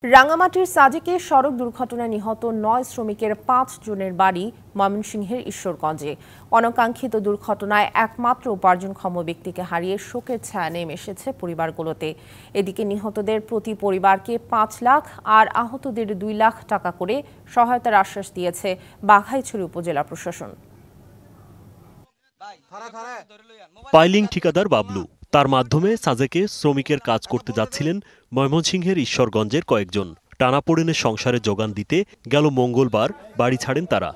রাঙ্গামাটির সাজেকে সড়ক দুর্ঘটনায় নিহত ৯ শ্রমিকের ৫ জনের বাড়ি ময়মনসিংহের ঈশ্বরগঞ্জে। অনাকাঙ্ক্ষিত দুর্ঘটনায় একমাত্র উপার্জনক্ষম ব্যক্তিকে হারিয়ে শোকের ছায়া নেমে এসেছে পরিবারগুলোতে। এদিকে নিহতদের প্রতি পরিবারকে ৫ লাখ আর আহতদের ২ লাখ টাকা করে সহায়তার আশ্বাস দিয়েছে বাঘাইছড়ি উপজেলা প্রশাসন। পাইলিং ঠিকাদার বাবলু, তার মাধ্যমে সাজেকে শ্রমিকের কাজ করতে যাচ্ছিলেন ময়মনসিংহের ঈশ্বরগঞ্জের কয়েকজন। টানাপোড়েনের সংসারে যোগান দিতে গেল মঙ্গলবার বাড়ি ছাড়েন তারা।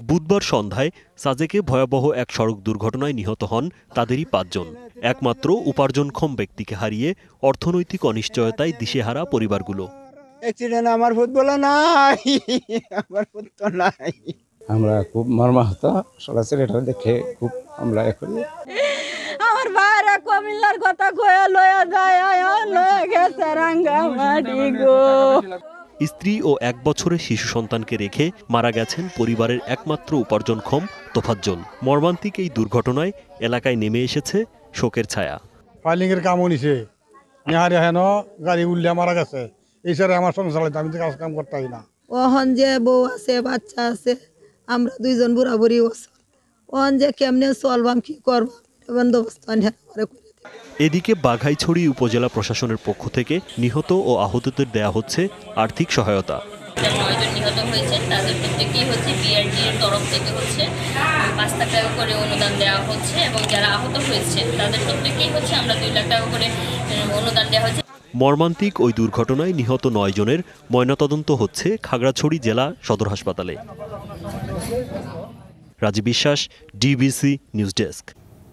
বুধবার সন্ধ্যায় সাজেকে ভয়াবহ এক সড়ক দুর্ঘটনায় নিহত হন তাদেরই ৫ জন। একমাত্র উপার্জনক্ষম ব্যক্তিকে হারিয়ে অর্থনৈতিক অনিশ্চয়তায় দিশেহারা পরিবারগুলো। আমার ফুটবল নাই, আমার ফুটবল নাই। আমরা খুব মর্মাহত, ছেলেটা দেখে খুব আমরা আমার ভাইরা কুমিল্লার কথা কয়ে লয়া যায়, লয়া গেছে রাঙ্গামাটি গো। স্ত্রী ও ১ বছরের শিশু সন্তানকে রেখে মারা গেছেন পরিবারের একমাত্র উপার্জনক্ষম তোফাজ্জল। মর্মান্তিক এই দুর্ঘটনায় এলাকায় নেমে এসেছে শোকের ছায়া। ফাইলিংয়ের কামও নিছে, নেহারি হেন গাড়ি উল্লিয়া মারা গেছে। এই সারে আমার সংসার চালাইতে, আমি তো কাজ কাম করতেই না। ওহন যে বউ আছে, বাচ্চা আছে, আমরা দুইজন বুড়া বুড়ি ওসল। ওহন যে কেমনে চলবাম, কি করবাম, বন্দোবস্ত করে। এদিকে বাঘাইছড়ি উপজেলা প্রশাসনের পক্ষ থেকে নিহত ও আহতদের দেয়া হচ্ছে আর্থিক সহায়তা। ৯ জন নিহত হয়েছে, তাদের প্রত্যেকেই বিআরটির তরফ থেকে ৫ লাখ টাকা করে অনুদান দেওয়া হচ্ছে এবং যারা আহত হয়েছে তাদের প্রত্যেকেই আমরা ২ লাখ টাকা করে অনুদান দেওয়া হচ্ছে। মর্মান্তিক ওই দুর্ঘটনায় নিহত ৯ জনের ময়নাতদন্ত হচ্ছে খাগড়াছড়ি জেলা সদর হাসপাতালে। রাজীব বিশ্বাস, ডিবিসি নিউজ ডেস্ক।